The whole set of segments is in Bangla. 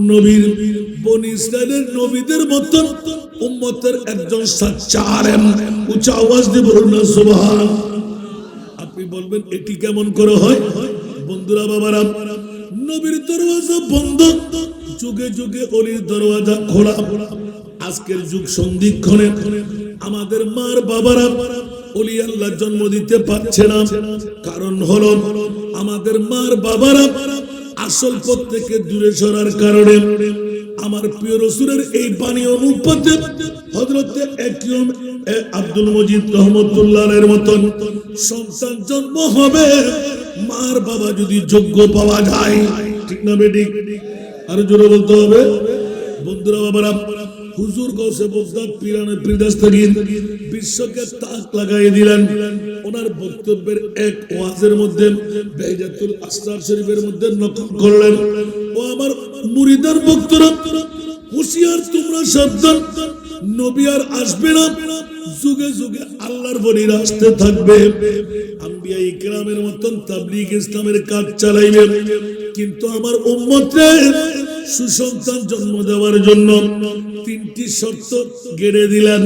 নবীর বনি ইসরাইলের নবীদের মতন উম্মতের একজন সাচ্চা আলেম। উচ্চ আওয়াজ দিয়ে বলুন না সুবহান। আপনি বলবেন এটি কেমন করে হয়? বন্ধুরা বাবারা, নবীর দরওয়াজা বন্ধ, যুগে যুগে অলির দরওয়াজা খোলা। আজকের যুগ সন্ধিক্ষণে আমাদের মার বাবারা অলি আল্লাহ জন্ম দিতে পারছে না। কারণ হলো আমাদের মার বাবারা আসল পথ থেকে দূরে সরার কারণে। আমার প্রিয় রাসূলের এই বাণী অনুপাতে হযরতে একরম আব্দুল মজিদ রহমাতুল্লাহের মতন সন্তান জন্ম হবে মার বাবা যদি যোগ্য পাওয়া যায়। ঠিক না বেঠিক? আর জোরে বলতে হবে। বন্ধুরা বাবারা, হুজুর গৌসে বগদাদ পীরানে পীরদাস্তাগীর বিশ্বকে তাক লাগাই দিলেন। ওনার বক্তব্যের এক ওয়াজের মধ্যে বেহজাতুল আসরার শরীফের মধ্যে নকল করলেন। ও আমার মুরিদার ভক্তরা, হুঁশিয়ার তোমরা সাবধান, নবী আর আসবে না, যুগে যুগে আল্লাহর ওলিরা আসতে থাকবে। আম্বিয়া ইকরামের মতন তাবলীগ ইসলামের কাজ চালাইবে। কিন্তু আমার উম্মতদের সুসন্তান জন্ম দেওয়ার জন্য তিনটি শর্ত গেড়ে দিলেন।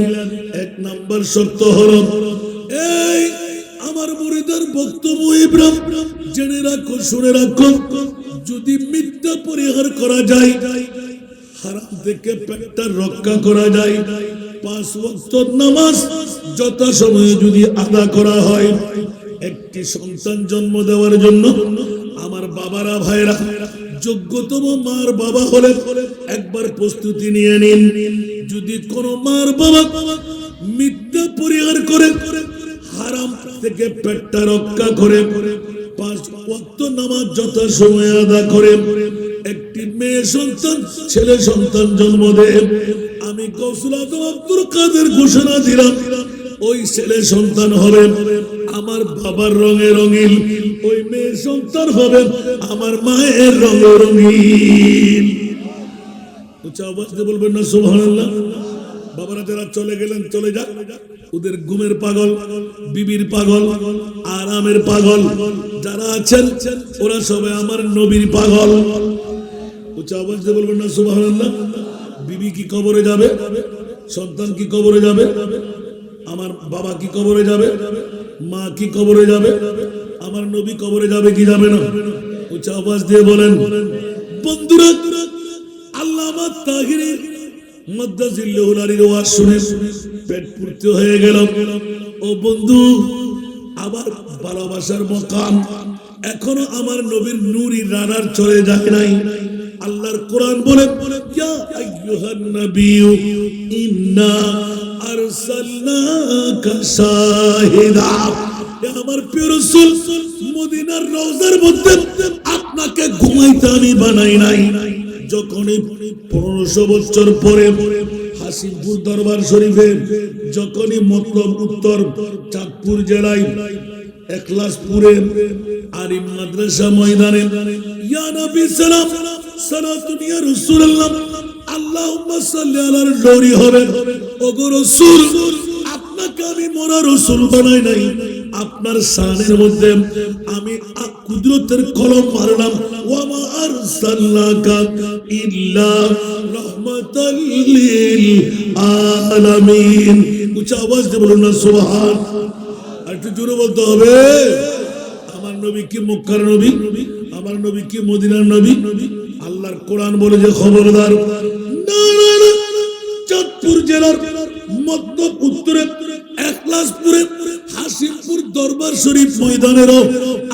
এক নাম্বার শর্ত হলো, এই আমার মুরিদের বক্তব্য ইব্রাহিম জেনে রাখো, শুনে রাখো, যদি মিথ্যা পরিহার করা যায়, হারাম থেকে পেটটা রক্ষা করা যায়, 5 ওয়াক্ত নামাজ যথাসময়ে যদি আদা করা হয়, একটি সন্তান জন্ম দেওয়ার জন্য আমার বাবারা ভাইরা যোগ্যতম মার বাবা হলে একবার প্রস্তুতি নিয়ে নিন। যদি কোন মার বাবা মিথ্যা পরিহার করে, হারাম থেকে পেটটা রক্ষা করে, 5 ওয়াক্ত নামাজ যথাসময়ে আদা করে একটি মেয়ে সন্তান ছেলে সন্তান জন্ম দেয়, আমি গৌসুল আজম আব্দুল কাদের ঘোষণা দিলাম, ওই ছেলে সন্তান হবে আমার বাবার রঙে রঙিন, ওই মেয়ে সন্তান হবে আমার মায়ের রঙে রঙিন। উচ্চ আওয়াজ দিয়ে বলবেন না সুবহানাল্লাহ। বাবারা যারা চলে গেলেন চলে যাক, ওদের ঘুমের পাগল, বিবির পাগল, আরামের পাগল যারা আছেন ওরা সবাই আমার নবীর পাগল। উচ্চ আওয়াজ দিয়ে বলবেন না সুবহানাল্লাহ। বিবি কি কবরে যাবে? সন্তান কি কবরে যাবে? আমার বাবা কি কবরে যাবে? মা কি কবরে যাবে? আমার নবী কবরে যাবে কি যাবে না? উচ্চ আওয়াজ দিয়ে বলেন। বন্ধুরা, আল্লামা তাহিরি মাদ্দাজিল্লাহুল আলীর ওয়াজ শুনে পেট পূর্তি হয়ে গেল। ও বন্ধু, আবার ভালোবাসার মাকাম এখনো আমার নবীর নূরি রানার চলে যায় নাই। আল্লাহর কোরআন বলে, ইয়া আইয়ুহান নাবিয়্যু ইন্না আরসালনাকা শাহিদা। আমার প্রিয় রাসূল, মদিনার রওজার মধ্যে আপনাকে ঘুমাইতে আমি বানাই নাই। যখনই 1500 বছর পরে হাসিমপুর দরবার শরীফে, যখনই মতলব উত্তর চাঁদপুর জেলায় একলাসপুরে আরিম মাদ্রাসা ময়দানে, ইয়া নবী সালাম সালাতুন ইয়া রাসূলুল্লাহ আল্লাহুম্মা সাল্লি আলার দৌড়ি হবে। ওগো রাসূল, আপনাকে আমি মোরা রাসূল বানাই নাই, আপনার শানের মধ্যে আমি কুদরতের কলম মারলাম, ওয়া মা আরসালনাকা ইল্লা রাহমাতাল লিল আলামিন। উচ্চ আওয়াজ দিয়ে বলুন না সুবহান। আর একটু জোরে বলতে হবে। আমার নবী কি মক্কার নবী? আমার নবী কি মদিনার নবী? আল্লাহর কোরআন বলে যে খবরদার, না না না, চাঁদপুর জেলার মধ্য উত্তরে একলাসপুরে হাসিমপুর দরবার শরীফ ময়দানেরও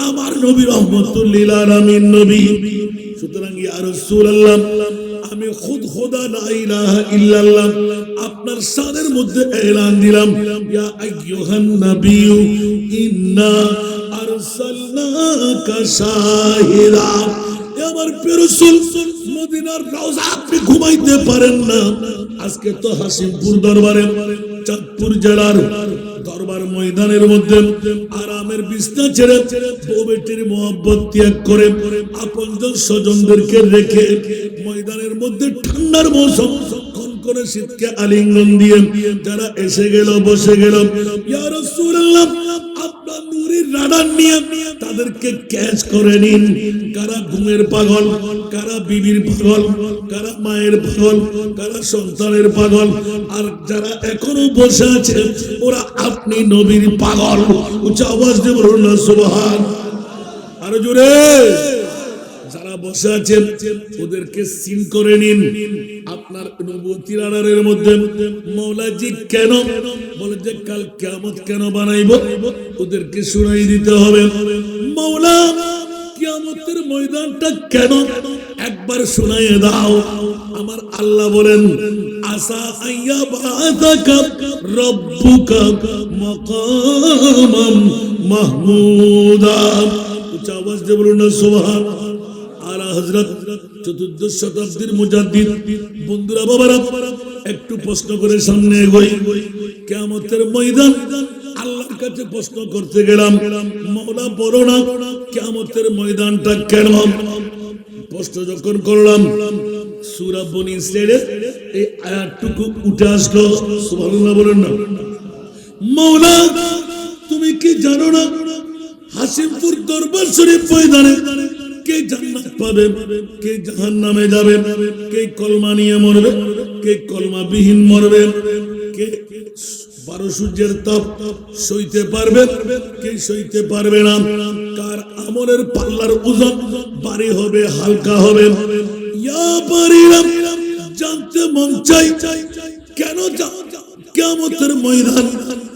আমার নবী রহমাতুল লিল আলামিন নবী। সুতরাং ইয়া রাসূলুল্লাহ, আমি খুদ খোদা লা ইলাহা ইল্লাল্লাহ আপনার শানের মধ্যে এলান দিলাম, ইয়া আইয়ুহান নাবিয়্যু ইন্না আরসালনাকা শাহিদা। আমার প্রিয় রাসূল, মদিনার রওজা আপনি ঘুমাইতে পারেন না, আজকে তো হাসিমপুর দরবারে চাঁদপুর জেলার দরবার ময়দানের মধ্যে আরামের বিছনা ছেড়ে বউ বেটির মহব্বত ত্যাগ করে আপনজন স্বজনদেরকে রেখে ময়দানের মধ্যে ঠান্ডার মৌসুম কনকনে শীতকে আলিঙ্গন দিয়ে যারা এসে গেল, বসে গেল, ইয়া রাসূলুল্লাহ আপনার নূরের রাডার নিয়ে তাদেরকে ক্যাচ করে নিন। কারা ঘুমের পাগল, কারা বিবির পাগল, কারা মায়ের পাগল, কারা সন্তানের পাগল, আর যারা এখনো বসে আছে ওরা আপনি নবীর পাগল। উচ্চ আওয়াজ দিয়ে বলুন না সুবহান। আরো জোরে। যারা বসে আছেন ওদেরকে সিন করে নিন। আপনার নবুয়তি রাডারের মধ্যে মৌলাজি কেন বলে যে কাল কিয়ামত কেন বানাইব ওদেরকে শুনাই দিতে হবে। মৌলা কিয়ামতের ময়দানটা কেন একবার শুনাইয়ে দাও। আমার আল্লাহ বলেন আসা আইয়া বাতাকা রব্বুকা মাকামাম মাহমুদা। উচ্চ আওয়াজ দিয়ে বলুন না সুবহান। আলা হযরত চতুর্দশ শতাব্দীর মুজাদ্দিদ। বন্ধুরা বাবারা একটু প্রশ্ন করে সামনে এগোই। কিয়ামতের ময়দান আল্লাহর কাছে প্রশ্ন করতে গেলাম, মওলা বলো না কিয়ামতের ময়দানটা কেন। প্রশ্ন যখন করলাম সূরা বনী ইসরাঈলের এই আয়াতটুকু উঠে আসলো। সুবহানাল্লাহ বলেন না। মওলা তুমি কি জানো না হাসিমপুর দরবার শরীফ ময়দানে কে জান্নাত পাবে, কে জাহান্নামে যাবে, কে কলমা নিয়ে মরবে, কে কলমা বিহীন মরবে, কে 12 সূর্যের তাপ সইতে পারবে, কে সইতে পারবে না, কার আমলের পাল্লার ওজন ভারী হবে হালকা হবে। ইয়া পারিলাম জানতে মন চাই কেন কিয়ামতের ময়দান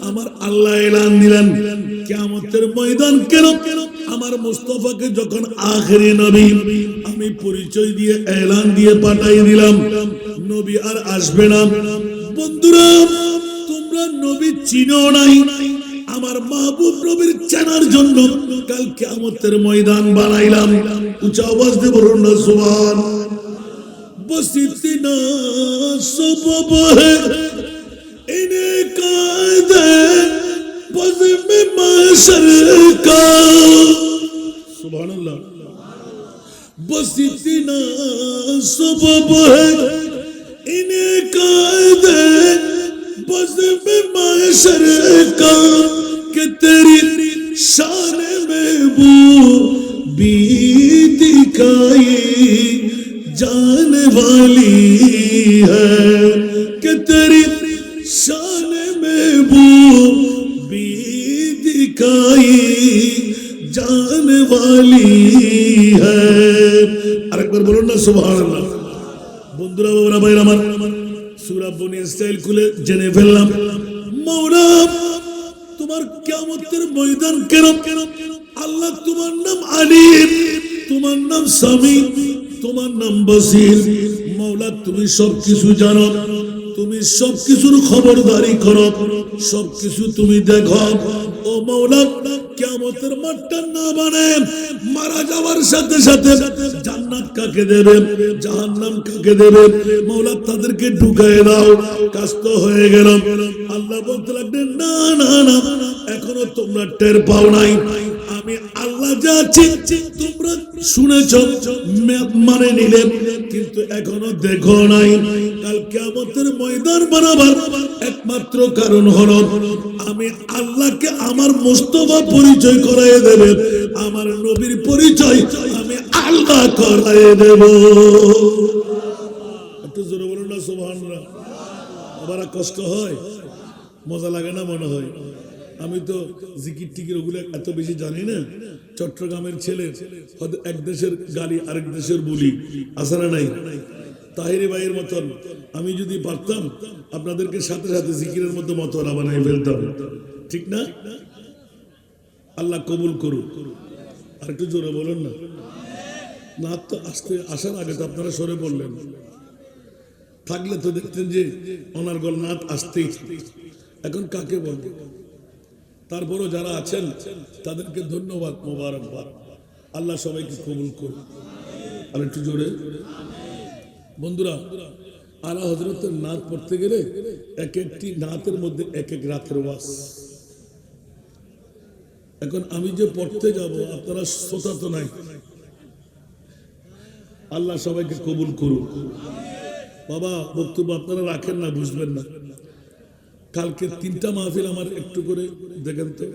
আমার আল্লাহ এলান দিলেন। কিয়ামতের ময়দান কেন আমার মুস্তাফাকে যখন আখেরি নবী আমি পরিচয় দিয়ে এলান দিয়ে পাঠাই দিলাম নবী আর আসবে না। বন্ধুরা তোমরা নবী চিনো নাই, আমার মাহবুব নবীর চেনার জন্য কাল কিয়ামতের ময়দান বানাইলাম। উচ্চ আওয়াজ দিয়ে বলুন না সুবহান। বস ইতনা সবব है इन्हें कायदे बज़ में माशर का। सुभान अल्लाह। बस इतना सबब है इन्हें कायदे बज़ में माशर का कि तेरी शान में वो भी दिखाई जाने वाली है कि तेरी शान में वो भी दिखाई जाने वाली है। আরেকবার বলুন না সুবহানাল্লাহ। বন্ধুরা বাবারা ভাইরা আমার সূরা বনী ইসরাঈল খুলে জেনে ফেললাম মাওলা তোমার কিয়ামতের ময়দান কেন। আল্লাহ তোমার নাম আলিম, তোমার নাম সামি, তোমার নাম বসির। মাওলা তুমি সবকিছু জানো, তুমি সবকিছুর খবরদারি করো, সবকিছু তুমি দেখো। ও মাওলা কিয়ামতের মাঠটা না বানে মারা যাওয়ার সাথে সাথে জান্নাত কাকে দেবে জাহান্নাম কাকে দেবে মাওলা তাদেরকে ঢুকায় দাও। কাজ তো হয়ে গেল। আল্লাহ বলতে লাগলেন না না না এখনো তোমরা টের পাও নাই আমি আল্লাহ যা আছি তোমরা শুনেছ মানে নিলে কিন্তু এখনো দেখো নাই। কাল কিয়ামতের ময়দান বানাবার একমাত্র কারণ হলো আমি আল্লাহকে আমার মুস্তাফা পরিচয় করায় দেবে, আমার নবীর পরিচয় আমি আল্লাহ করায় দেব। একটু জোরে বলুন না সুবহানাল্লাহ। আবার কষ্ট হয়, মজা লাগে না মনে হয়। আমি তো জিকির টিকির ওগুলো এত বেশি জানি না। চট্টগ্রামের ছেলে এক দেশের গালি আরেক দেশের বলি আছে না নাই। তাহিরি ভাইয়ের মতন আমি যদি পারতাম আপনাদেরকে সাথে সাথে জিকিরের মধ্যে মতওয়ালা বানাই ফেলতাম, ঠিক না? আল্লাহ কবুল করুক। আর একটু জোরে বলেন না। নাত তো আসতে আসার আগে তো আপনারা সরে পড়লেন, থাকলে তো দেখতেন যে অনার্গল নাত আসতেই। এখন কাকে বলবো? তারপরও যারা আছেন তাদেরকে ধন্যবাদ, মোবারকবাদ। আল্লাহ সবাইকে কবুল করুন। আর একটু জোরে। বন্ধুরা আলা হযরতের নাত পড়তে গেলে এক একটি নাতের মধ্যে এক এক রাতের ওয়াজ। এখন আমি যে পড়তে যাব আপনারা শ্রোতা তো নাই। আল্লাহ সবাইকে কবুল করুন। বাবা বক্তব্য আপনারা রাখেন না, বুঝবেন না। কালকে 3টা মাহফিল আমার একটু করে দেখেন তো।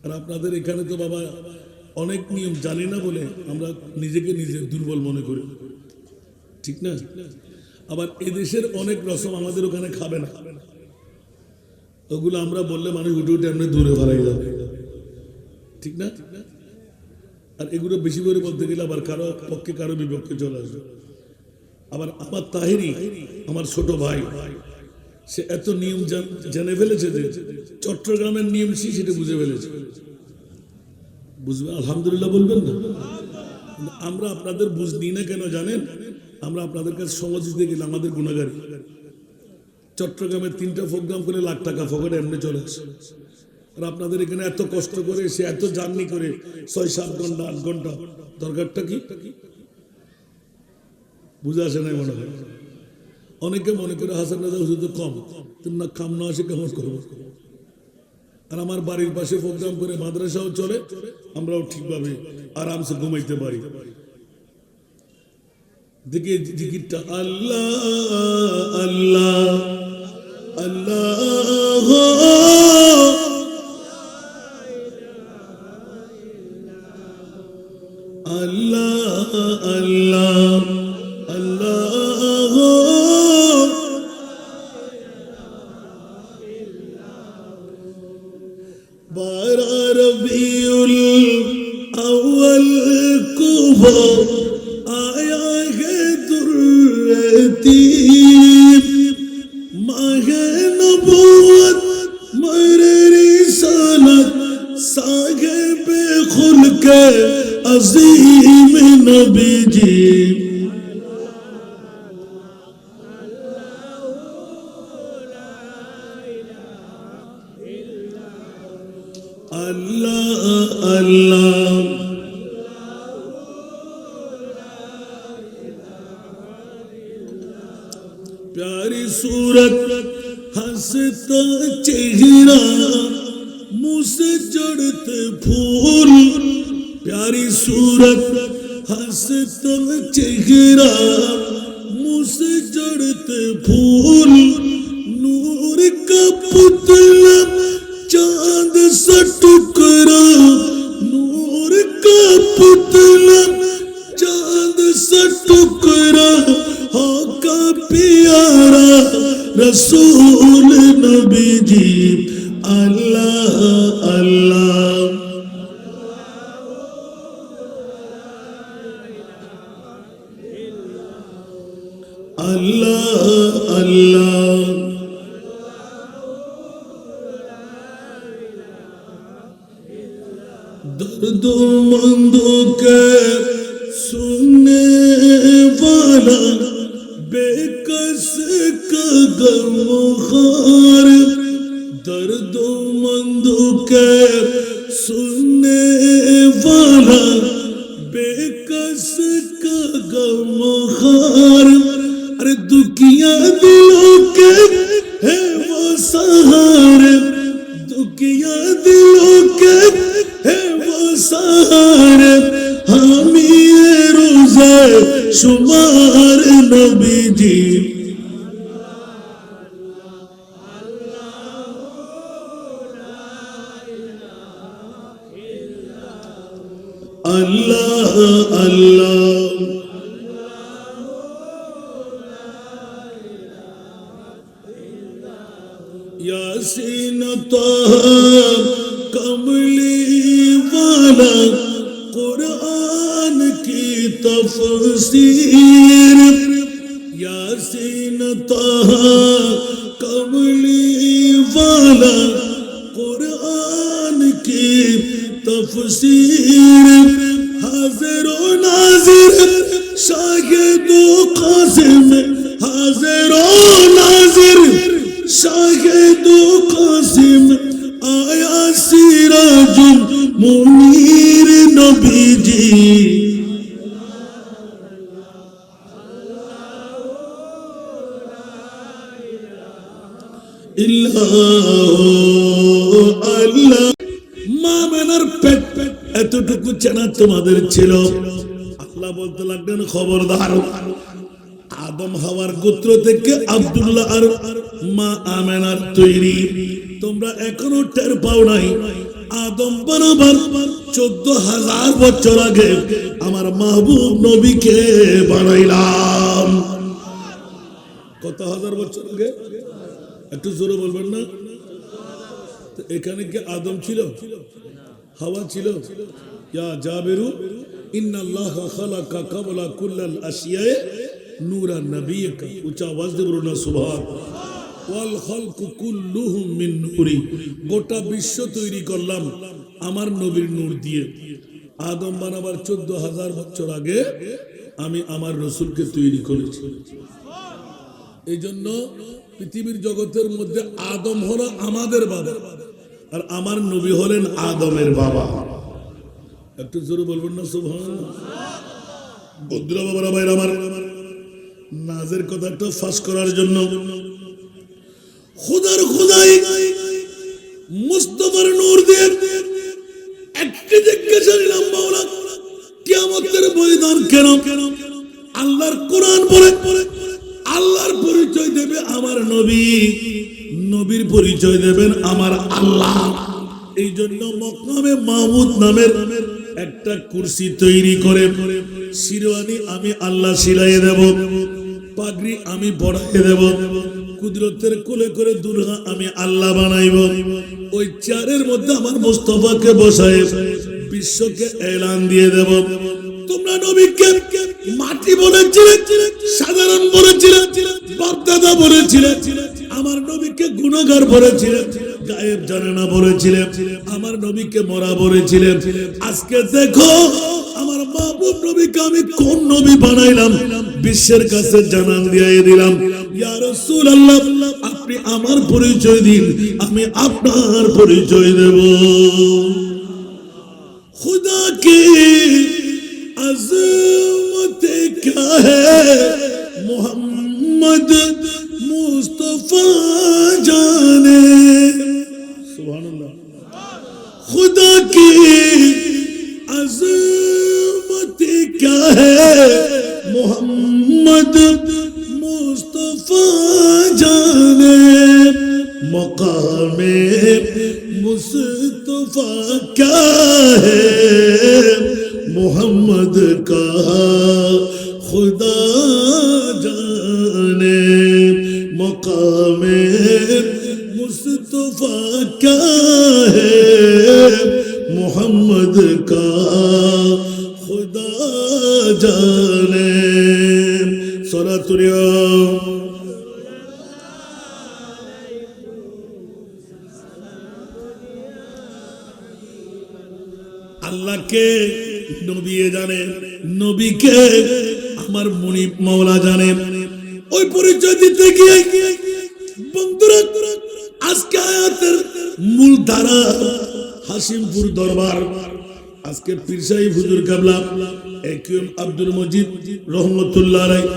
আর আপনাদের এখানে তো বাবা অনেক নিয়ম জানি না বলে আমরা নিজেকে নিজে দুর্বল মনে করি, ঠিক না? আবার এদেশের অনেক রসম আমাদের ওখানে খাবে না, ওগুলো আমরা বললে মানুষ উঠে উঠে এমনি দূরে ভাড়াই যাবে, ঠিক না? আর এগুলো বেশি করে বলতে গেলে আবার কারো পক্ষে কারো বিপক্ষে চলে আসবে। আবার আমার তাহিরি, আমার ছোট ভাই, সে এত নিয়ম জেনে ফেলেছে যে চট্টগ্রামের নিয়ম সেটা বুঝে ফেলেছে। বুঝবে আলহামদুলিল্লাহ বলবেন না? আমরা আপনাদের বুঝ নিই না কেন জানেন? আমরা আপনাদের কাছে সমাজ দিতে গেলে আমাদের গুণাগারী। চট্টগ্রামে 3টা প্রোগ্রাম করে লাখ টাকা ফকটে এমনি চলে আসে, আর আপনাদের এখানে এত কষ্ট করে সে এত জার্নি করে 6-7 ঘন্টা 8 ঘন্টা, দরকারটা কি? বুঝে আসে নাই মনে হয়। অনেকে মনে করে হাসান রাজা হুজুর তো কম, তুমি না কাম না আসে কেমন করবো? আর আমার বাড়ির পাশে প্রোগ্রাম করে মাদ্রাসাও চলে, আমরাও ঠিকভাবে আরামসে ঘুমাইতে পারি। দেখি জিকিরটা আল্লাহ আল্লাহ আল্লাহ, আল্লাহ আল্লাহ আল্লাহ, बारह रबीउल अव्वल को वो आया है दुर्रतीब, माह नबूवत मर रिसालत, साहिब खुल्क अज़ीम नबी जी। अल्लाह अल्लाह प्यारी सूरत हंसता चेहरा, मुँह से चढ़ते फूल, प्यारी सूरत हंसता चेहरा, मुँह से चढ़ते फूल, नूर का पुतला चांद सा टुकड़ा, नूर का पुतला चांद सा टुकड़ा, होका प्यारा रसूल नबी जी। अल्लाह अल्लाह अल्लाह अल्लाह, दर्दोमंदों के सुनने वाला, बेकस का गमखार, दर्दोमंदों के सुनने वाला, बेकस का गमखार, अरे दुखिया दिलों के है वो सहारे, दुखिया दिलों के है वो सहारे, हामी रोज़े शुमार नबी जी। अल्लाह अल्लाह यासीन ताहा कमली वाला, कुरान की तफसीर, यासीन ताहा कमली वाला, कुरान की तफसीर, हाजिर व नाजिर शाहिद व कासिम, हाजिर व नाजिर शाहिद व कासिम, आया सिराजुल मुनीर नबी जी। আল্লাহ মা বেনার পেট এতটুকু চেনা তোমাদের ছিল। আল্লাহ বলতে লাগলেন খবরদার, আদম হাওয়ার গোত্র থেকে আব্দুল্লাহ আর মা আমেনার তৈরি, তোমরা এখনো টের পাও নাই আদম বানাবার 14,000 বছর আগে আমার মাহবুব নবীকে বানাইলাম। কত হাজার বছর আগে? একটু জোরে বলবেন না? এখানে কি আদম ছিল? হাওয়া ছিল? ইয়া জাবেরু ইন্নাল্লাহা খালাকা ক্বাবলা কুল্লাল আশিয়ায়ে নূরান নাবিয়্যিকা। উচ্চ আওয়াজ দিয়ে বলুন না সুবহান। ওয়াল খালকু কুল্লুহুম মিন নূরি। গোটা বিশ্ব তৈরি করলাম আমার নবীর নূর দিয়ে। আদম বানাবার 14,000 বছর আগে আমি আমার রাসূলকে তৈরি করেছি। এই জন্য পৃথিবীর জগতের মধ্যে আদম হলো আমাদের বাবা, আর আমার নবী হলেন আদমের বাবা। একটু জোরে বলবেন না সুবহানাল্লাহ। বদ্র বাবারা ভাইরা আমার, নাজের কথাটা ফাঁস করার জন্য খোদার খোদাই মুস্তাফার নূর দিয়ে একটি জিজ্ঞাসা নিলাম, মাওলা কিয়ামতের ময়দান কেন? আল্লাহর কোরআন বলে আল্লাহর পরিচয় দেবে আমার নবী, নবীর পরিচয় দেবেন আমার আল্লাহ। এই জন্য মকআমে মাহমুদ নামের একটা কুরসি তৈরি করে শিরওয়ানি আমি আল্লাহ শিলাইয়ে দেব, পাগড়ি আমি পড়াইয়ে দেব, কুদরতের কোলে করে দুর্গা আমি আল্লাহ বানাইব। ওই চেয়ারের মধ্যে আমার মুস্তাফাকে বসায় বিশ্বকে এলান দিয়ে দেব, তোমরা নবীকে মাটি বলেছিলে, সাধারণ বলেছিলে, বাপদাদা বলেছিলে, আমার নবীকে গুনাহগার বলেছিলে, গায়েব জানে না বলেছিলে, আমার নবীকে মরা বলেছিলে। আজকে দেখো আমার মাহবুব নবীকে আমি কোন নবী বানাইলাম, বিশ্বের কাছে জানান দিয়ে দিলাম। ইয়া রাসূলুল্লাহ, আপনি আমার পরিচয় দিন, আমি আপনার পরিচয় দেব। खुदा की अज़मत क्या है, मोहम्मद मुस्तफा जाने। सुभान अल्लाह। खुदा की अज़मत क्या है, मोहम्मद मुस्तफा जाने। मकामे मुस्तफा क्या है, मोहम्मद का खुदा जाने। मकामे मुस्तफा क्या है, मोहम्मद का खुदा जाने। सलातुल्लाह আল্লাহকে নবী জানে, নবীকে আমার মুনিব মাওলা জানে। ওই পরিচয় দিতে গিয়ে বন্ধুরা, আজকে আয়াতের মূল ধারা হাসিমপুর দরবার। আজকে পীর সাহেব হুজুর কেবলা একিউম আব্দুল মজিদ রহমতুল্লাহ আলাইহি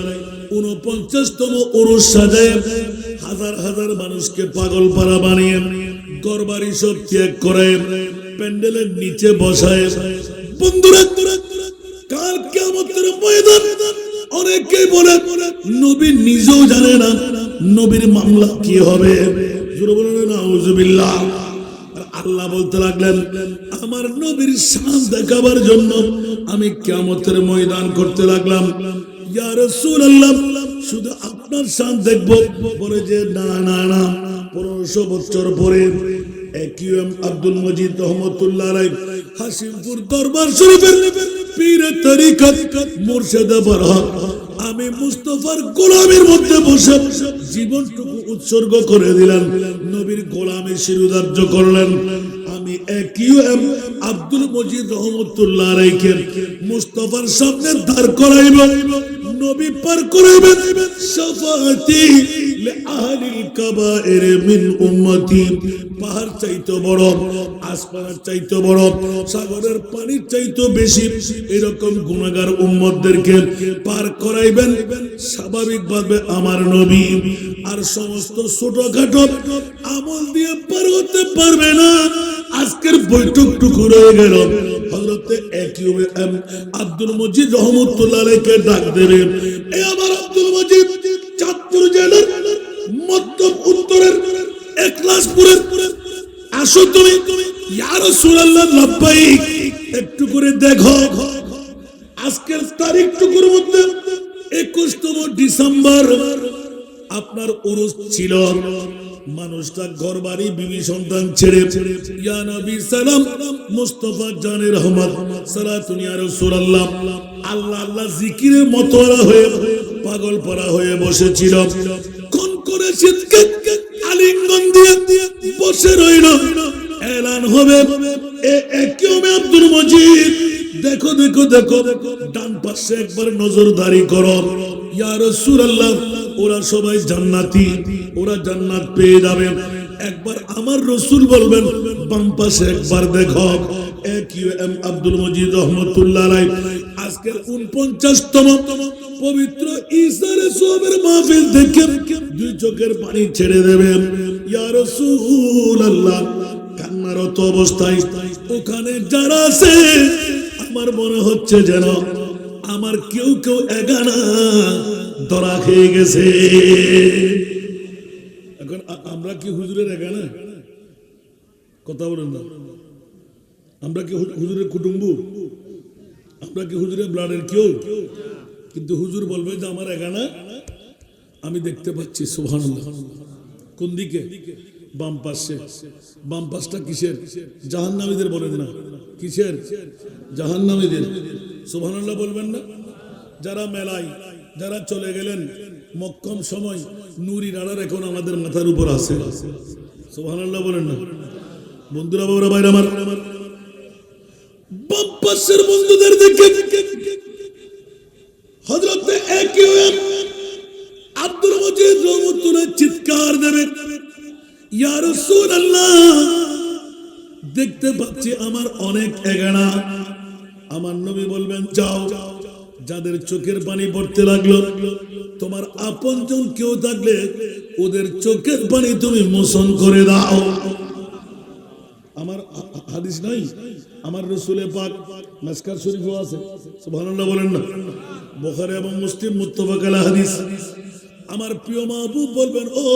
49তম উরুস সাজায় হাজার হাজার মানুষকে পাগল পারা বানিয়ে ঘরবাড়ি সব ত্যাগ করে প্যান্ডেলের নিচে বসায়। বন্ধুরা, কাল কিয়ামতের ময়দান অনেকেই বলে নবী নিজেও জানে না নবীর মামলা কি হবে। জোরে বলেন না আউযুবিল্লাহ। আর আল্লাহ বলতে লাগলেন, আমার নবীর শান দেখাবার জন্য আমি কিয়ামতের ময়দান করতে লাগলাম। ইয়া রাসূলুল্লাহ, শুধু আপনার শান দেখবো? বলে যে না না না, 1500 বছর পরে একিউম আব্দুল মজিদ রহমতুল্লাহ আলাইহি হাসিমপুর দরবার শরীফের পীর তরিকত মুর্শিদ বরহক আমি মুস্তাফার গোলামের মধ্যে বসে জীবনটুকু উৎসর্গ করে দিলেন, নবীর গোলামে শিরোধার্য করলেন। আমি একিউম আব্দুল মজিদ রহমতুল্লাহ আলাইহি মুস্তাফার সামনে দাঁড় করাইব, নবী পার করাইবেন। শাফাআতি লিআহলিল কাবায়ের মিন উম্মতি। পাহাড় চাইতে বড়, আসমানের চাইতে বড়, সাগরের পানির চাইতে বেশি এরকম গুনাহগার উম্মতদেরকে পার করাইবেন স্বাভাবিকভাবে আমার নবী। আর সমস্ত ছোটখাটো আমল দিয়ে পার হতে পারবে না। আজকের বৈঠকটুকু রয়ে গেল। হযরতে একিউম আব্দুল মজিদ রহমতুল্লাহ আলাইহিকে ডাক দেবেন, এ আমার আব্দুল মজিদ, চাঁদপুর জেলার মধ্য উত্তরের একলাসপুরের আসো তুমি। ইয়া রাসূলুল্লাহ লাব্বাইক, একটু করে দেখো আজকের তারিখটুকুর মধ্যে 21তম ডিসেম্বর আপনার উরুস ছিল। মানুষটা ঘর বাড়ি বিবি সন্তান ছেড়ে ইয়া নবী সালাম মুস্তাফা জানে রহমত সালাতুন ইয়া রাসূলুল্লাহ আল্লাহ আল্লাহ জিকিরে মতোয়ারা হয়ে পাগল পড়া হয়ে বসেছিল। কোন করে শীতকে আলিঙ্গন দিয়ে বসে রইল। এলান হবে একিউমে আব্দুল মজিদ, দেখো দেখো দেখো ডান পাশে একবার নজরদারি করো। ইয়া রাসূলুল্লাহ ওরা সবাই জান্নাতি, ওরা জান্নাত পেয়ে যাবে। একবার আমার রাসূল বলবেন বাম পাশে একবার দেখো। একিউএম আব্দুল মজিদ রহমাতুল্লাহ আলাইহি আজকের 49তম পবিত্র ঈসার সোবের মাহফিল দেখে দুই চোখের পানি ছেড়ে দেবেন। ইয়া রাসূলুল্লাহ কান্নারত অবস্থায় ওখানে যারা আছে আমার মনে হচ্ছে যেন আমার কেউ কেউ এগানা ধরা খেয়ে গেছে। এখন আমরা কি হুজুরের এগানা? কথা বলেন না। আমরা কি হুজুরের কুটুম্ব? আমরা কি হুজুরের ব্লাডের কেউ? কিন্তু হুজুর বলবে যে আমার এগানা আমি দেখতে পাচ্ছি। সুবহানাল্লাহ। কোন দিকে? বাম পাশে। বাম পাশটা কিসের? জাহান্নামীদের বলেন না। কিসের? জাহান্নামীদের। সুবহানাল্লাহ বলবেন না? যারা মেলায়, যারা চলে গেলেন মক্কম সময় নূরি রাডার এখন আমাদের মাথার উপর আছে। সুবহানাল্লাহ বলেন না? বন্ধুরা বাবারা ভাইরা আমার, বাম পাশের বন্ধুদের দেখে হযরত একিউএম আব্দুল মজিদ রহমাতুল্লাহ চিৎকার দেবে, ইয়া রাসূলুল্লাহ দেখতে পাচ্ছি আমার অনেক এগানা। আমার নবী বলবেন যাও, যাদের চোখের পানি পড়তে লাগলো তোমার আপনজন কেউ থাকলে ওদের চোখের পানি তুমি মোচন করে দাও। আমার হাদিস নাই, আমার রাসূলে পাক মিসকাত শরীফও আছে। সুবহানাল্লাহ বলেন না? বুখারী এবং মুসলিম মুত্তাফাক আলাইহি হাদিস। আমার প্রিয় মাহবুব বলবেন ও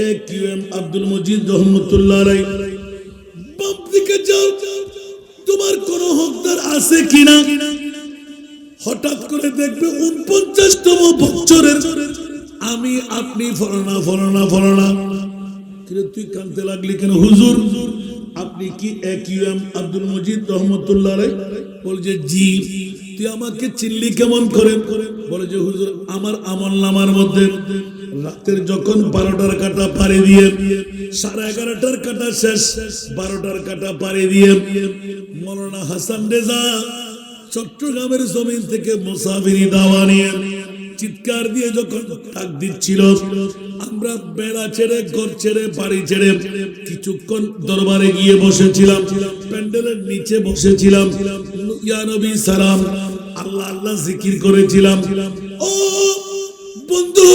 একিউএম আব্দুল মজিদ রহমাতুল্লাহ আলাইহি বাম দিকে যাও, তোমার কোন হকদার আছে কিনা। হঠাৎ করে দেখবে 49তম বছরের আমি আপনি ফলানা ফলানা ফলানা। কিন্তু তুই কাঁদতে লাগলি কেন? হুজুর আপনি কি একিউএম আব্দুল মজিদ রহমাতুল্লাহ আলাইহি? বলছে জি। তুই আমাকে চিনলি কেমন করে? বলে যে হুজুর আমার আমলনামার মধ্যে রাতের যখন 12টার কাটা পাড়ি দিয়ে 11:30টার কাটা শেষ, 12টার কাটা পাড়ি দিয়ে মৌলানা হাসান রেজা চট্টগ্রামের জমিন থেকে মুসাফিরি দাওয়া নিয়ে চিৎকার দিয়ে যখন ডাক দিচ্ছিল, আমরা বেড়া ছেড়ে ঘর ছেড়ে বাড়ি ছেড়ে কিছুক্ষণ দরবারে গিয়ে বসেছিলাম, প্যান্ডেলের নিচে বসেছিলাম, ইয়া নবী সালাম আল্লাহ আল্লাহ জিকির করেছিলাম। ও বন্ধু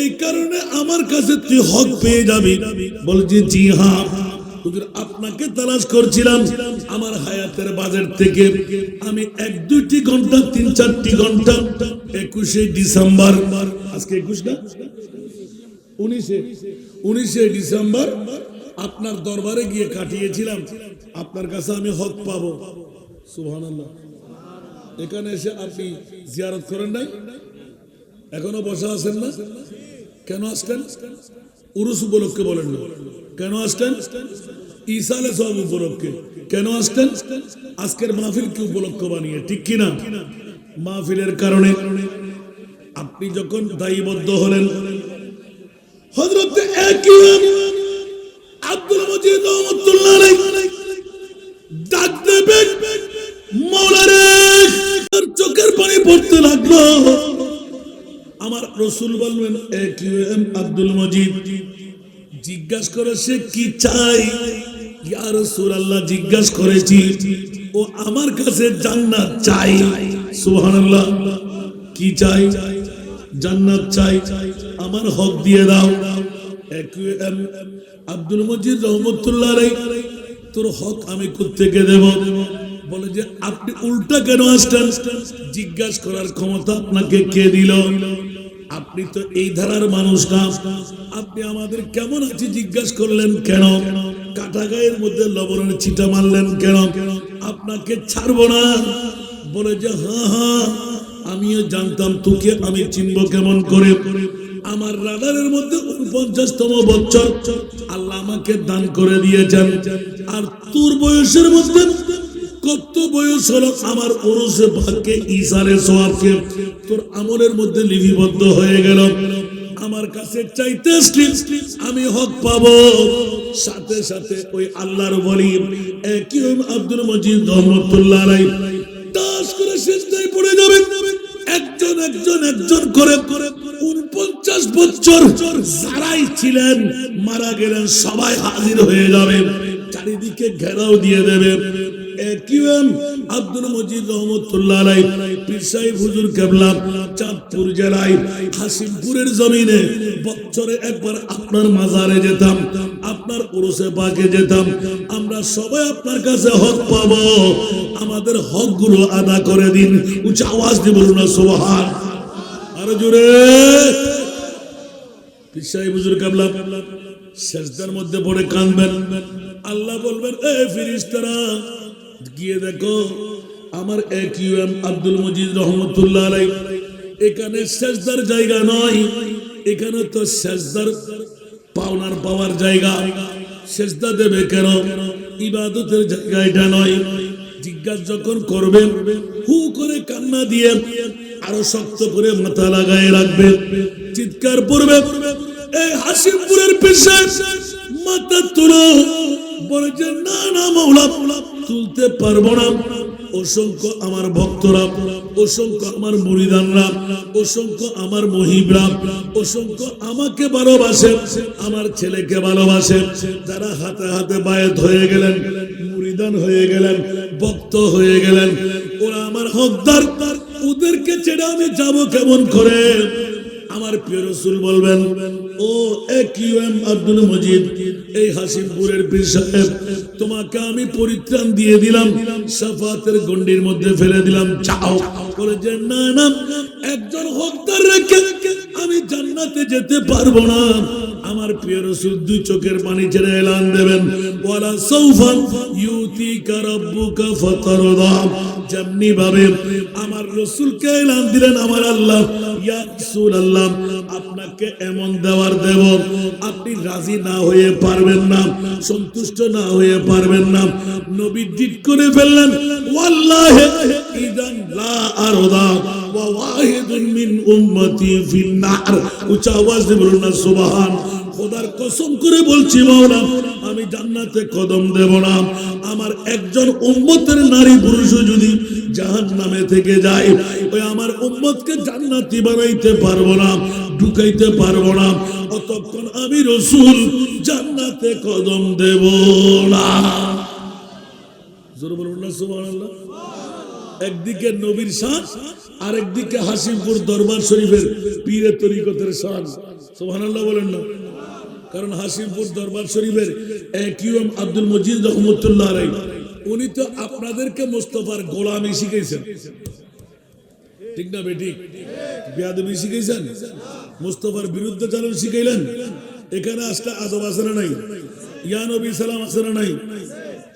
এই কারণে আমার কাছে তুই হক পেয়ে যাবি। বলছি জি হ্যাঁ হুজুর আপনাকে তালাশ করছিলাম। আমার হায়াতের বাজার থেকে আমি 1-2টি ঘন্টা 3-4টি ঘন্টা 21শে ডিসেম্বর, আজকে 21 না 19শে ডিসেম্বর আপনার দরবারে গিয়ে কাটিয়েছিলাম। আপনার কাছে আমি হক পাবো। সুবহানাল্লাহ। এখানে এসে আপনি জিয়ারত করেন নাই? এখনো বসা আছেন না? কেন আসতেন? উরুস উপলক্ষে বলেন না। কেন আসতেন? ঈসা আলাইহিস সালাম উপলক্ষে। কেন আসতেন? আজকের মাহফিল কি উপলক্ষ বানিয়ে, ঠিক কিনা? মাহফিলের কারণে আপনি যখন দায়বদ্ধ হলেন, হযরত একিউএম আব্দুল মজিদ রহমাতুল্লাহ আলাইহি ডাক দেবেন মাওলানা, চোখের পানি পড়তে লাগলো। আমার রাসূল বলবেন একিউএম আব্দুল মজিদ জিজ্ঞাসা করে সে কি চাই। ইয়া রাসূলুল্লাহ জিজ্ঞাসা করেছি, ও আমার কাছে জান্নাত চাই। সুবহানাল্লাহ। কি চাই? জান্নাত চাই। আমার হক দিয়ে দাও। একিউএম আব্দুল মজিদ রহমাতুল্লাহ আলাইহি তোর হক আমি কোত্থেকে দেব? বলে যে আপনি উল্টা কেন আসছেন? জিজ্ঞাসা করার ক্ষমতা আপনাকে কে দিল? আপনি তো এই ধারার মানুষ না। আপনি আমাদের কেমন আছে জিজ্ঞাসা করলেন কেন? কাটা গায়ের মধ্যে লবণের ছিটা মারলেন কেন? আপনাকে ছাড়বো না। বলে যে হ্যাঁ, আমিও জানতাম তোকে আমি চিনব কেমন করে। আমার রাডারের মধ্যে 49তম বছর আল্লাহ আমাকে দান করে দিয়েছেন। আর তোর বয়সের মধ্যে কত বয়স হলো? আমার ওরসে ভাগ্যে ইসারে সওয়াবকে তোর আমলের মধ্যে লিপিবদ্ধ হয়ে গেল। আমার কাছে চাইতে আমি হক পাবো। সাথে সাথে ওই আল্লাহর ওলি আব্দুল মজিদ রহমতুল্লাহ আলাইহি দাস করে সিজদায় পড়ে যাবে। একজন একজন একজন করে 49 বছর যারাই ছিলেন মারা গেলেন, সবাই হাজির হয়ে যাবে, চারিদিকে ঘেরাও দিয়ে দেবে। আব্দুল মজিদ রহমতুল্লাহ আলাইহি পীর সাহেব হুজুর কেবলা চাঁদপুর জেলায় হাসিমপুরের জমিনে বছরে একবার আপনার মাজারে যেতাম, আপনার উরুসে পাকে যেতাম। আমরা সবাই আপনার কাছে হক পাবো, আমাদের হকগুলো আদা করে দিন। উচ্চ আওয়াজ দিয়ে বলুন না সুবহান। আরো জোরে। পীর সাহেব হুজুর কেবলা সেজদার মধ্যে পড়ে কাঁদবেন। আল্লাহ বলবেন, এ ফেরেশতারা গিয়ে দেখো আমার আব্দুল মজিদ রহমতুল্লাহ আলাইহি এখানে সেজদার জায়গা নয়, এখানে তো সেজদার পাওনার পাওয়ার জায়গা। সেজদা দেবে কেন? ইবাদতের জায়গা এটা নয়। জিজ্ঞাসা যখন করবেন হু করে কান্না দিয়ে আরো শক্ত করে মাথা লাগায় রাখবে, চিৎকার করবে, এই হাসিমপুরের পেশায় মাথা তুলো। বলে যে না না মাওলা, তুলতে পারবো না। অসংখ্য আমার ভক্তরা, অসংখ্য আমার মুরিদানরা, অসংখ্য আমার মহিবরা, অসংখ্য আমাকে ভালোবাসে, আমার ছেলেকে ভালোবাসে, যারা হাতে হাতে বায়াত হয়ে গেলেন, মুরিদান হয়ে গেলেন, ভক্ত হয়ে গেলেন, ওরা আমার হকদার। ওদেরকে ছেড়ে আমি যাব কেমন করে? আমার প্রিয় রাসূল বলবেন, ও আব্দুল মজিদ, এই হাসিমপুরের পীর সাহেব, তোমাকে আমি পরিত্রাণ দিয়ে দিলাম, শাফাতের গণ্ডির মধ্যে ফেলে দিলাম, যাও। বলে যে না না, একজন হকদার রেখে আমি জান্নাতে যেতে পারবো না। আমার প্রিয় রাসূল দুই চোখের পানি ছেড়ে এলান দেবেন, ওয়ালা সাউফা ইউতিকা রাব্বুকা ফাতারদা। যেমনি ভাবে আমার রাসূলকে এলান দিলেন আমার আল্লাহ, ইয়া রাসূলুল্লাহ, আপনাকে এমন দেওয়ার দেব আপনি রাজি না হয়ে পারবেন না, সন্তুষ্ট না হয়ে পারবেন না। নবী জিদ করে ফেললেন, ওয়াল্লাহি ইদান লা আরদা ওয়া ওয়াহিদুন মিন উম্মতি ফিন নার। উচ্চ আওয়াজ দিয়ে বলুন না সুবহান। খোদার কসম করে বলছি মাওলা, আমি জান্নাতে কদম দেব না। আমার একজন উম্মতের নারী পুরুষ যদি জাহান্নামে থেকে যায়, ওই আমার উম্মতকে জান্নাতি বানাইতে পারবো না, ঢুকাইতে পারবো না, অতক্ষণ আমি রাসূল জান্নাতে কদম দেব না। জোরে বলুন না সুবহানাল্লাহ। একদিকে নবীর শান, আরেকদিকে হাসিমপুর দরবার শরীফের পীরের তরিকতের শান। সুবহানাল্লাহ বলেন না? কারণ হাসিমপুর দরবার শরীফের আব্দুল মজিদ রহমতুল্লাহ আলাইহি উনি তো আপনাদেরকে মুস্তাফার গোলামি শিখাইছেন, ঠিক না বেঠিক? বেয়াদবি শিখাইছেন, মুস্তাফার বিরুদ্ধে চালন শিখাইলেন। এখানে আসলে আদব আছে না নাই? ইয়া নবী সালাম আছে না নাই?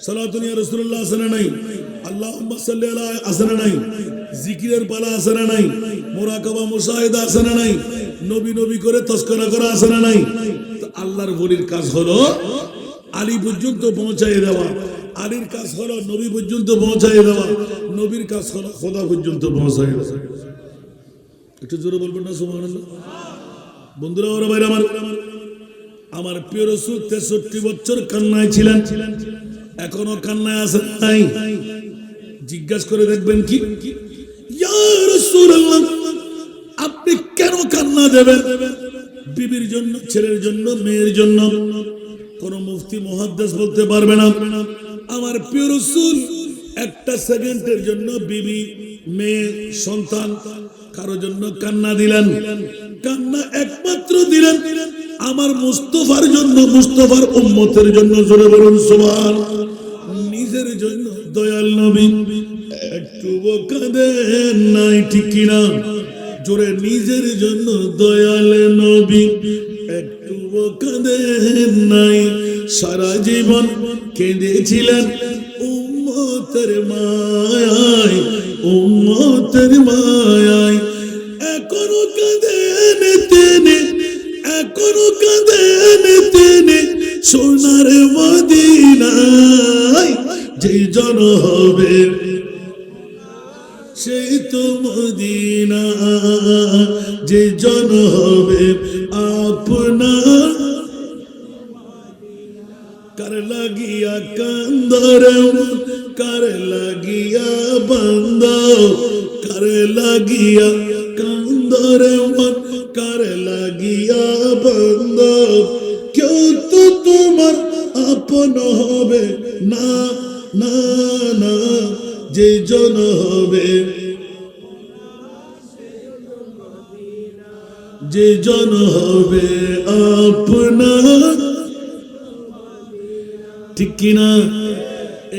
সালাতুন ইয়া রাসূলুল্লাহ আছে না নাই? আল্লাহুম্মা সাল্লি আলা আছে না নাই? জিকিরের পালা আছে না নাই? মুরাকাবা মুশাহিদা আছে না নাই? নবী নবী করে তসকরা করা আছে না নাই? তো আল্লাহর ওলির কাজ হলো আলী পর্যন্ত পৌঁছায় দেওয়া, আলীর কাজ হলো নবী পর্যন্ত পৌঁছায় দেওয়া, নবীর কাজ হলো খোদা পর্যন্ত পৌঁছায় দেওয়া। একটু জোরে বলবেন না সুবহানাল্লাহ? বন্ধুরা, ওরা ভাইরা আমার প্রিয় রাসূল 63 বছর কান্নায় ছিলেন, এখনো কান্নায় আছে নাই? জিজ্ঞাসা করে দেখবেন কি, ইয়া রাসূলুল্লাহ, আপনি কেন কান্না দেবেন? বিবির জন্য, ছেলের জন্য, মেয়ের জন্য? কোন মুফতি মুহাদ্দিস বলতে পারবে না আমার প্রিয় রাসূল একটা সেকেন্ডের জন্য বিবি, মেয়ে, সন্তান কারো জন্য কান্না দিলেন? কান্না একমাত্র দিলেন আমার মুস্তাফার জন্য, মুস্তাফার উম্মতের জন্য। জোরে বলুন সুবহান। নিজের জন্য দয়াল নবী একটু কাঁদেন নাই, ঠিক কিনা? জোরে নিজের জন্য দয়াল নবী একটুও কাঁদেন নাই, সারা জীবন কেঁদেছিলেন উম্মতের মায়ায়, উম্মতের মায়ায়। এখনো কাঁদেন তিনি, এখনো কাঁদেন তিনি সোনার মদিনায়। যেই জন হবে সেই তো মদিনা, যে জন হবে আপনার। কার লাগিয়া কান্দরে কার লাগিয়া বন্ধ, কার লাগিয়া কান্দরে কার লাগিয়া বন্ধ। কেউ তো তোমার আপন হবে না, না না, যে জন হবে, যে জন হবে আপনার। ঠিক কিনা?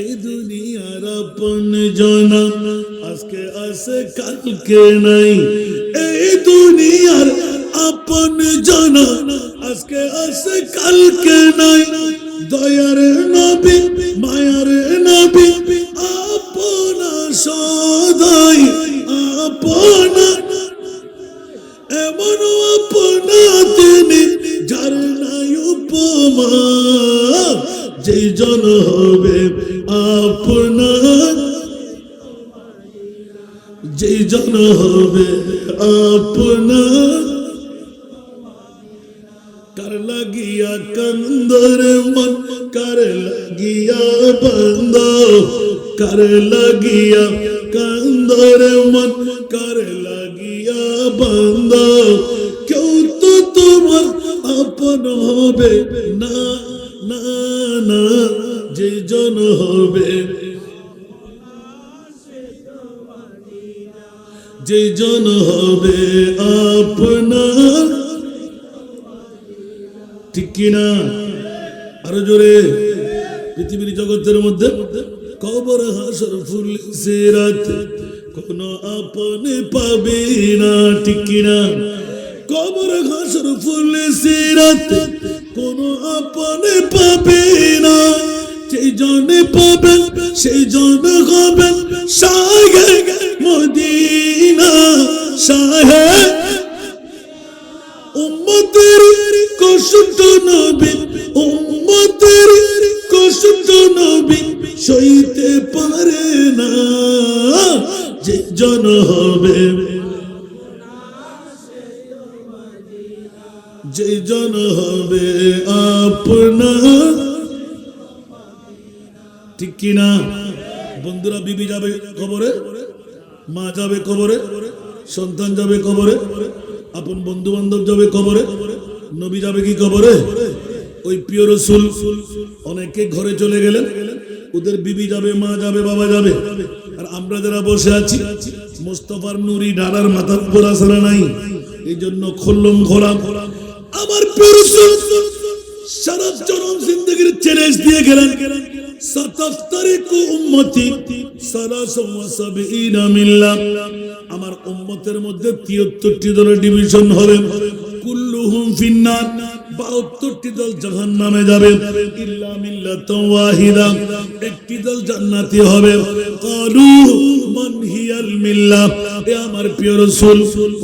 এই দুনিয়ার আপন জন আজকে আছে কালকে নাই, এই দুনিয়ার আপন জন আজকে আছে কালকে নাই। দয়ার নবী মায়ার নবী আপনা সদাই আপনা, এমন আপনা তিনি যার নাই উপমা। যেই জন হবে আপনার, যেই জন হবে আপনার। কার লাগিয়া কান্দরে মন, কার লাগিয়া বন্ধ, কার লাগিয়া কান্দরে মন, কার লাগিয়া বন্ধ। কেউ তো তোমার আপন হবে না, না না, যে জন হবে, যে জন হবে আপনার। ঠিক কিনা? আরো জোরে। পৃথিবীর জগতের মধ্যে কবর হাসর ফুল সিরাত কোন আপনে পাবে না। ঠিক কিনা? কবর হাসর ফুল সিরাত কোন আপনে পাবে না। যেই জনে পাবেন সেই জন হবেন শাহে মদিনা, শাহে উম্মতের কষ্ট নবী, উম্মতের কষ্ট নবী সইতে পারে না। যে জন হবে, যে জন হবে আপনার। ঠিক কিনা? বন্ধুরা, বিবি যাবে কবরে, মা যাবে কবরে, সন্তান যাবে কবরে, আপন বন্ধু বান্ধব যাবে কবরে, নবী যাবে কি কবরে? ওই প্রিয় রাসূল অনেকে ঘরে চলে গেলেন, ওদের বিবি যাবে, মা যাবে, বাবা যাবে। আর আমরা যারা বসে আছি মুস্তাফার নুরি ডানার মাথার উপর আসলে নাই, এই জন্য খুললম খোলাম। আমার প্রিয় রাসূল সারা জনম জিন্দেগির চ্যালেঞ্জ দিয়ে গেলেন, সাতাফতারিকু উম্মতি সালাসা ওয়া সাবঈনা মিল্লাহ। আমার উম্মতের মধ্যে 73টি দলের ডিভিশন হবে, কুল্লুহুম ফিন্নার, 72টি দল জাহান্নামে যাবে, ইল্লা মিল্লাতান ওয়াহিদা, একটি দল জান্নাতি হবে। ক্বালু মান হিয়াল মিল্লাহ, এ আমার প্রিয় রাসূল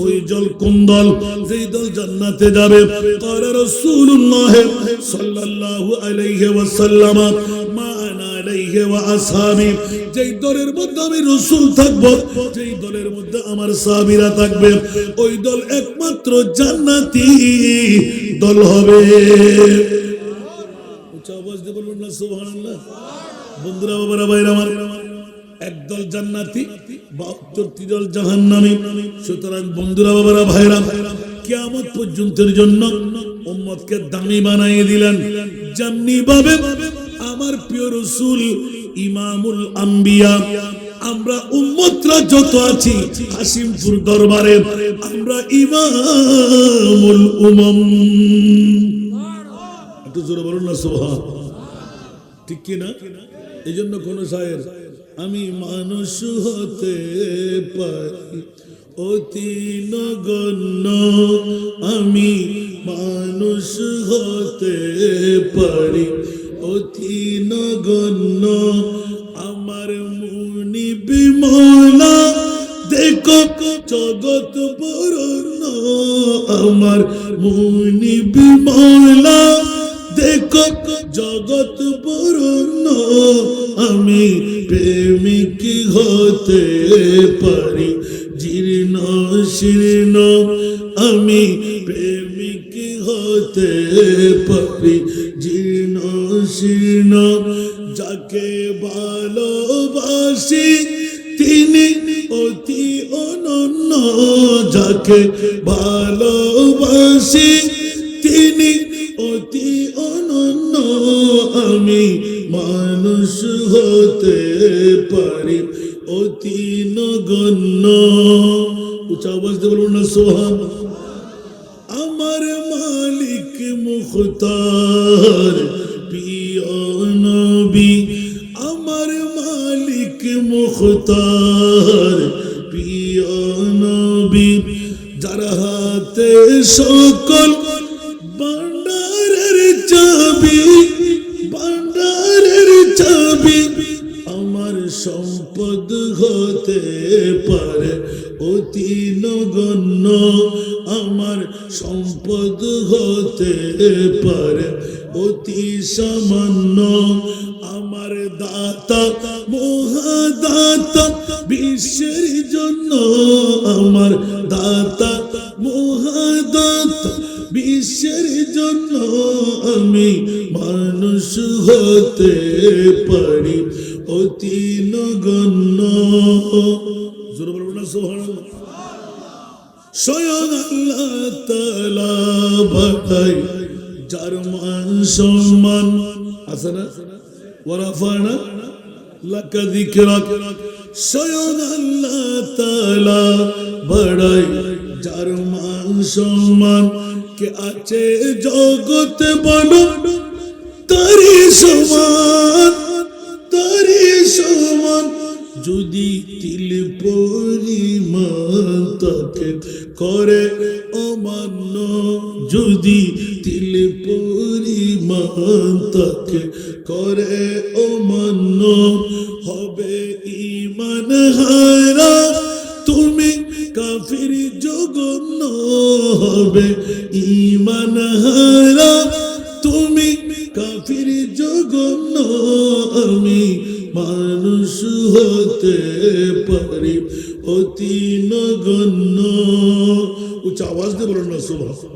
ওই দল কোন দল? যেই দল জান্নাতে যাবে। ক্বালা রাসূলুল্লাহ সাল্লাল্লাহু আলাইহি ওয়াসাল্লাম মা আনা আলাইহি ওয়া আসহাবি, যেই দলের মধ্যে আমি রাসূল থাকব, যেই দলের মধ্যে আমার সাহাবীরা থাকবে, ওই দল একমাত্র জান্নাতি দল হবে। উচ্চ আওয়াজ দিয়ে বলুন না সুবহানাল্লাহ। বন্ধুরা, বাবারা, ভাইরা আমার, একদল জান্নাতি, 72টি দল জাহান্নামী। সুতরাং বন্ধুরা, বাবারা, ভাইরা, কিয়ামত পর্যন্তের জন্য উম্মতকে দামি বানিয়ে দিলেন। যেমনি ভাবে আমার প্রিয় রাসূল ইমামুল আম্বিয়া, আমরা উম্মতরা যত আছি হাসিমপুর দরবারে আমরা ইমামুল উমাম। একটু জোরে বলুন না সুবহান। ঠিক কি না? এই জন্য কোন শায়ের, আমি মানুষ হতে পারি অতি নগণ্য আমি মানুষ হতে পারি, অতি নগণ্য আমার মুনিব মওলা দেখো জগৎ বরণ্য, আমার মুনিব মওলা দেখো জগৎ বরণ্য আমি প্রেমিক হতে পারি, জীর্ণ শীর্ণ আমি প্রেমিক হতে পারি, জীর্ণ শীর্ণ যাকে ভালোবাসি তিনি অতি অনন্য, যাকে ভালোবাসি তিনি অতি অনন্য আমি মানুষ হতে পারি, অতি নগণ্য। উচ্চ আওয়াজ দিয়ে বলুন না সুবহানাল্লাহ। আমার মালিক মুখতার প্রিয় নবী, আমার মালিক মুখতার প্রিয় নবী, যার হাতে সকল ভান্ডারের চাবি, ভান্ডারের চাবি আমার সম্পদ হতে পারে, অতি নগণ্য আমার সম্পদ হতে পারে, অতি সামান্য আমার দাতা মহাদাতা বিশ্বের জন্য, আমার দাতা মহাদাতা বিশ্বের জন্য আমি মানুষ হতে পারি, অতি নগণ্য। জোরে বলুন না সুবহানাল্লাহ। স্বয়ং আল্লাহ তাআলা বাড়াই যার মান সম্মান আছে না, ওয়ারাফানা লাকা যিকরাক, স্বয়ং আল্লাহ তাআলা বাড়াই যার মান সম্মান, কে আছে জগতে বলো তারি সমান, তারি সমান যদি তিল পরিমাণ তাকে করে অমান্য, যদি তিল পরিমাণ তাকে করে অমান্য হবে ঈমান হারা তুমি কাফির জঘন্য, হবে ঈমান হারা তুমি কাফির জঘন্য আমি মানুষ হতে পারি, অতি নগণ্য। উচ্চ আওয়াজ দিয়ে বলুন না সুবহানাল্লাহ।